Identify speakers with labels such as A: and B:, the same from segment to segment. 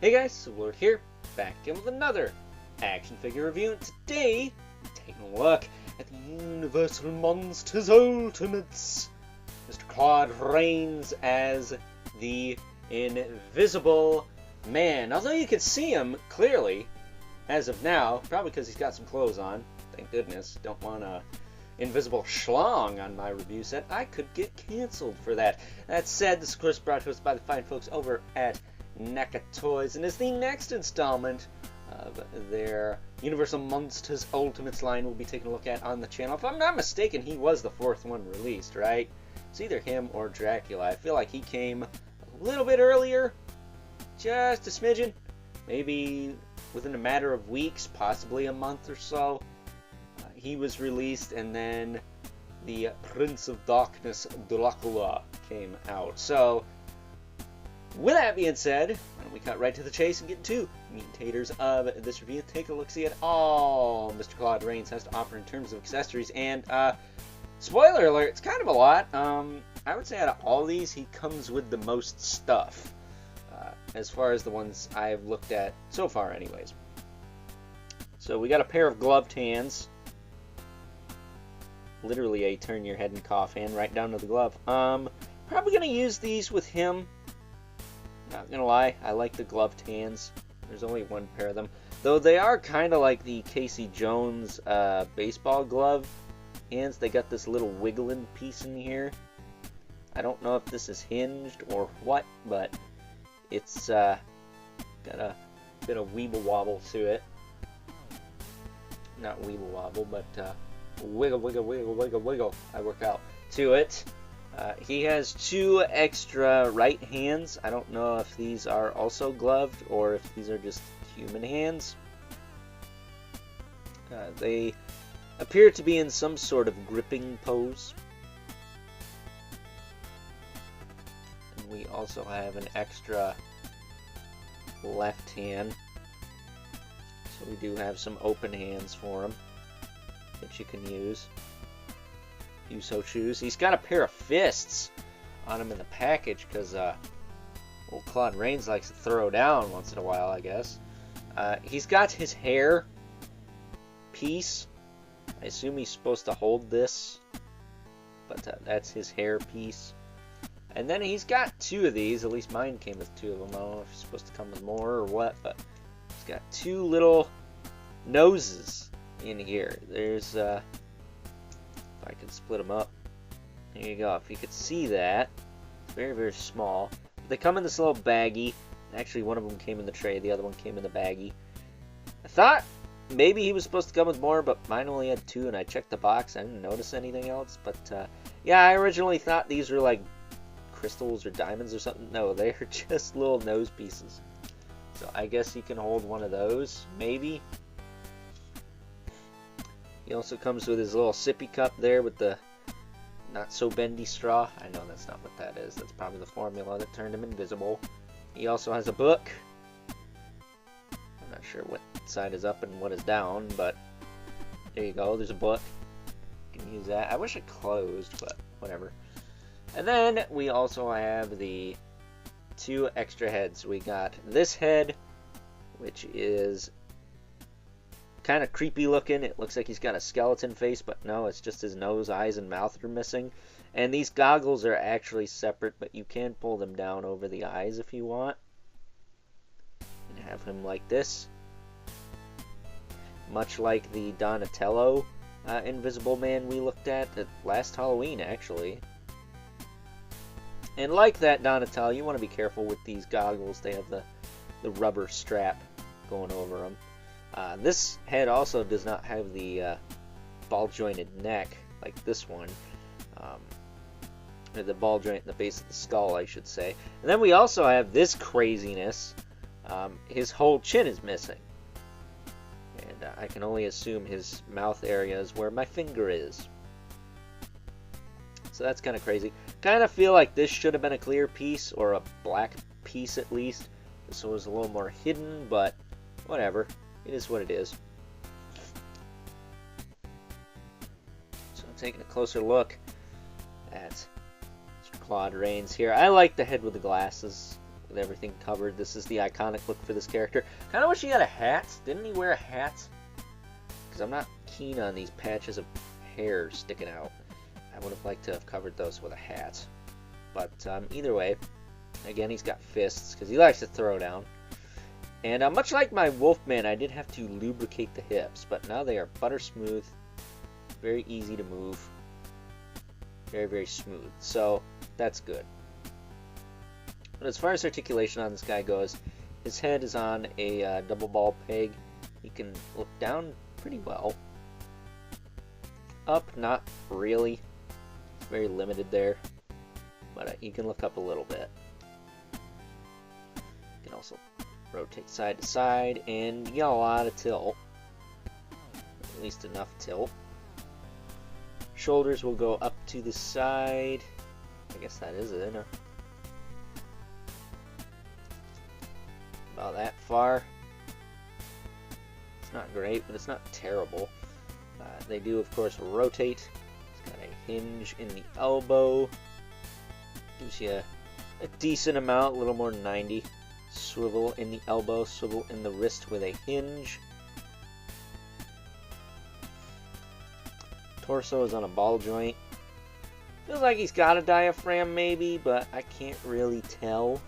A: Hey guys, Lord here, back again with another action figure review, and today, taking a look at the Universal Monsters Ultimates. Mr. Claude Rains as the Invisible Man. Although you can see him clearly, as of now, probably because he's got some clothes on, thank goodness. Don't want a invisible schlong on my review set. I could get canceled for that. That said, this is of course brought to us by the fine folks over at NECA Toys, and is the next installment of their Universal Monsters Ultimates line we'll be taking a look at on the channel. If I'm not mistaken, he was the fourth one released, right? It's either him or Dracula. I feel like he came a little bit earlier, just a smidgen, maybe within a matter of weeks, possibly a month or so. He was released, and then the Prince of Darkness, Dracula, came out. So, with that being said, why don't we cut right to the chase and get to meat and taters of this review. Take a look-see at all Mr. Claude Rains has to offer in terms of accessories. And, spoiler alert, it's kind of a lot. I would say out of all these, he comes with the most stuff. As far as the ones I've looked at so far anyways. So we got a pair of gloved hands. Literally a turn your head and cough hand right down to the glove. Probably going to use these with him. Not gonna lie, I like the gloved hands. There's only one pair of them. Though they are kind of like the Casey Jones baseball glove hands. They got this little wiggling piece in here. I don't know if this is hinged or what, but it's got a bit of weeble wobble to it. Not weeble wobble, but wiggle, wiggle, wiggle, wiggle, wiggle. I work out to it. He has two extra right hands. I don't know if these are also gloved or if these are just human hands. They appear to be in some sort of gripping pose. And we also have an extra left hand. So we do have some open hands for him that you can use. You so choose. He's got a pair of fists on him in the package because old Claude Rains likes to throw down once in a while, I guess. He's got his hair piece. I assume he's supposed to hold this, but that's his hair piece. And then he's got two of these. At least mine came with two of them. I don't know if he's supposed to come with more or what, but he's got two little noses in here. There's I can split them up. There you go. If you could see that, it's very, very small. But they come in this little baggie. Actually, one of them came in the tray. The other one came in the baggie. I thought maybe he was supposed to come with more, but mine only had two, and I checked the box. I didn't notice anything else. But, yeah, I originally thought these were, like, crystals or diamonds or something. No, they're just little nose pieces. So I guess you can hold one of those, maybe. He also comes with his little sippy cup there with the not-so-bendy straw. I know that's not what that is. That's probably the formula that turned him invisible. He also has a book. I'm not sure what side is up and what is down, but there you go. There's a book. You can use that. I wish it closed, but whatever. And then we also have the two extra heads. We got this head, which is kind of creepy looking. It looks like he's got a skeleton face, but no, it's just his nose, eyes, and mouth are missing. And these goggles are actually separate, but you can pull them down over the eyes if you want. And have him like this. Much like the Donatello Invisible Man we looked at last Halloween, actually. And like that Donatello, you want to be careful with these goggles. They have the rubber strap going over them. This head also does not have the ball-jointed neck like this one. Or the ball joint in the base of the skull, I should say. And then we also have this craziness. His whole chin is missing. And I can only assume his mouth area is where my finger is. So that's kind of crazy. Kind of feel like this should have been a clear piece, or a black piece at least. So it was a little more hidden, but whatever. It is what it is. So I'm taking a closer look at Mr. Claude Rains here. I like the head with the glasses. with everything covered. This is the iconic look for this character. Kind of wish he had a hat. Didn't he wear a hat? Because I'm not keen on these patches of hair sticking out. I would have liked to have covered those with a hat. But either way, again, he's got fists because he likes to throw down. And much like my Wolfman, I did have to lubricate the hips, but now they are butter smooth, very easy to move, very, very smooth. So that's good. But as far as articulation on this guy goes, his head is on a double ball peg. He can look down pretty well. Up, not really. It's very limited there. But he can look up a little bit. He can also rotate side to side, and you get a lot of tilt. At least enough tilt. Shoulders will go up to the side. I guess that is it, huh? About that far. It's not great, but it's not terrible. They do, of course, rotate. It's got a hinge in the elbow. Gives you a decent amount, a little more than 90. Swivel in the elbow, swivel in the wrist with a hinge. Torso is on a ball joint. Feels like he's got a diaphragm maybe, but I can't really tell.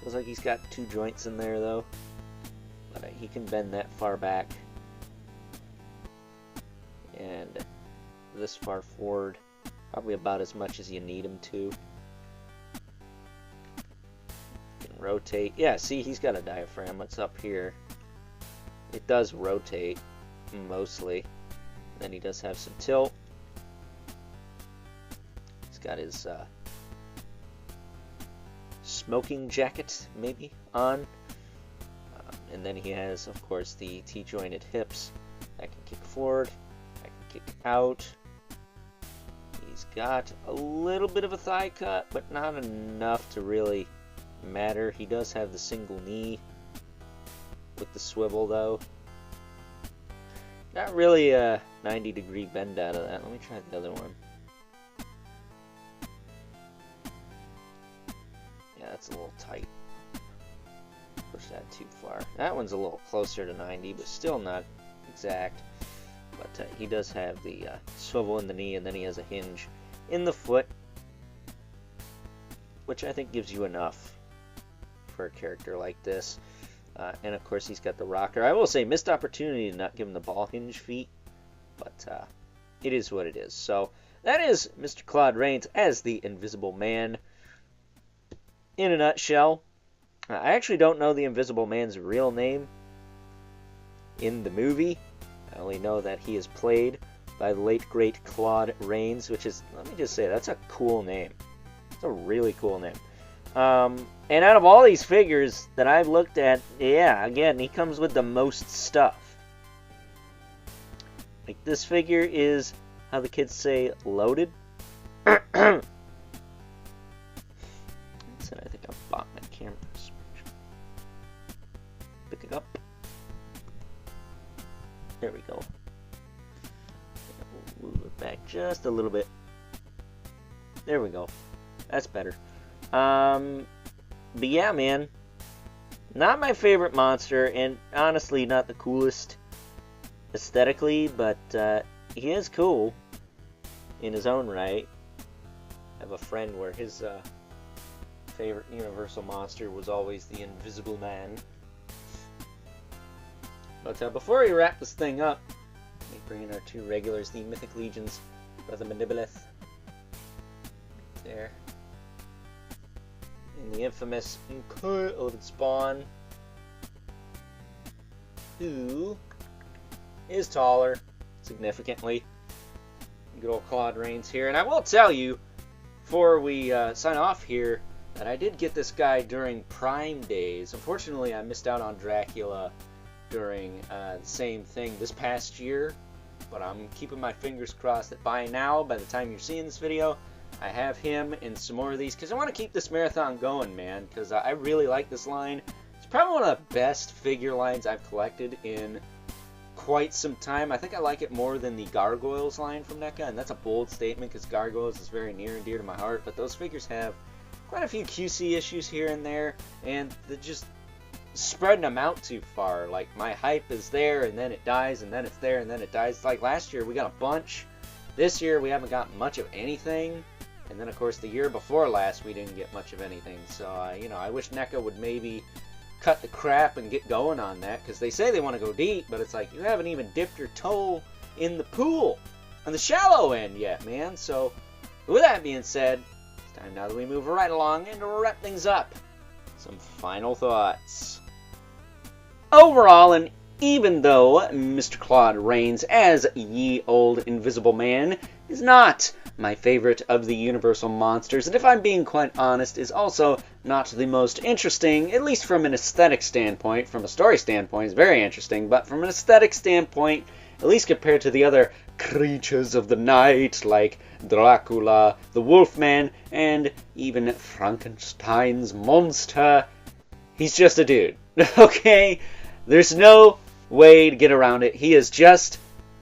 A: Feels like he's got two joints in there though. But he can bend that far back. And this far forward. Probably about as much as you need him to. Rotate. Yeah, see, he's got a diaphragm. It's up here. It does rotate, mostly. And then he does have some tilt. He's got his smoking jacket, maybe, on. And then he has, of course, the T-jointed hips. That can kick forward. That can kick out. He's got a little bit of a thigh cut, but not enough to really matter. He does have the single knee with the swivel though. Not really a 90-degree bend out of that. Let me try the other one. Yeah, that's a little tight. Push that too far. That one's a little closer to 90, but still not exact. But he does have the swivel in the knee, and then he has a hinge in the foot, which I think gives you enough for a character like this. And of course he's got the rocker. I will say, missed opportunity to not give him the ball hinge feet, but it is what it is. So that is Mr. Claude Rains as the Invisible Man in a nutshell. I actually don't know the Invisible Man's real name in the movie. I only know that he is played by the late great Claude Rains, which is, let me just say, that's a cool name. It's a really cool name. And out of all these figures that I've looked at, yeah, again, he comes with the most stuff. Like, this figure is, how the kids say, loaded. I think I bought my camera. Pick it up. There we go. We'll move it back just a little bit. There we go. That's better. But yeah, man, not my favorite monster, and honestly not the coolest aesthetically, but he is cool in his own right. I have a friend where his favorite Universal monster was always the Invisible Man. But before we wrap this thing up, let me bring in our two regulars, the Mythic Legions, Brother Mandiboleth, there. And the infamous Uncoiled Spawn, who is taller, significantly. Good old Claude Rains here. And I will tell you, before we sign off here, that I did get this guy during Prime days. Unfortunately, I missed out on Dracula during the same thing this past year. But I'm keeping my fingers crossed that by now, by the time you're seeing this video, I have him and some more of these, because I want to keep this marathon going, man, because I really like this line. It's probably one of the best figure lines I've collected in quite some time. I think I like it more than the Gargoyles line from NECA, and that's a bold statement because Gargoyles is very near and dear to my heart, but those figures have quite a few QC issues here and there, and they're just spreading them out too far. Like, my hype is there, and then it dies, and then it's there, and then it dies. Like, last year we got a bunch. This year we haven't got much of anything. And then, of course, the year before last, we didn't get much of anything. So, I wish NECA would maybe cut the crap and get going on that. Because they say they want to go deep, but it's like, you haven't even dipped your toe in the pool on the shallow end yet, man. So, with that being said, it's time now that we move right along and wrap things up. Some final thoughts. Overall, and even though Mr. Claude Rains as Ye Old Invisible Man is not my favorite of the Universal monsters, and if I'm being quite honest, is also not the most interesting, at least from an aesthetic standpoint. From a story standpoint, it's very interesting, but from an aesthetic standpoint, at least compared to the other creatures of the night, like Dracula, the Wolfman, and even Frankenstein's monster, he's just a dude, okay? There's no way to get around it. He is just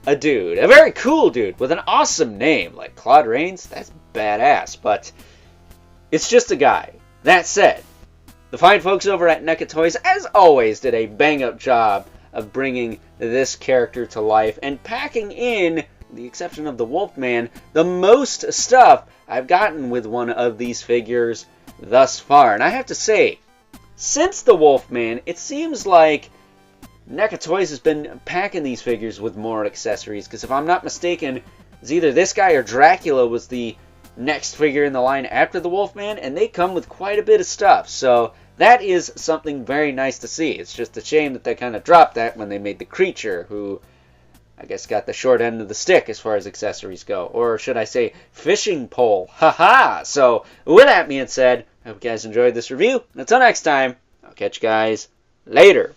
A: a dude. A very cool dude with an awesome name. Like Claude Rains, that's badass. But it's just a guy. That said, the fine folks over at NECA Toys, as always, did a bang-up job of bringing this character to life and packing in, with the exception of the Wolfman, the most stuff I've gotten with one of these figures thus far. And I have to say, since the Wolfman, it seems like NECA Toys has been packing these figures with more accessories, because if I'm not mistaken, it's either this guy or Dracula was the next figure in the line after the Wolfman, and they come with quite a bit of stuff, so that is something very nice to see. It's just a shame that they kind of dropped that when they made the Creature, who I guess got the short end of the stick as far as accessories go, or should I say fishing pole, haha! So, with that being said, I hope you guys enjoyed this review, and until next time, I'll catch you guys later.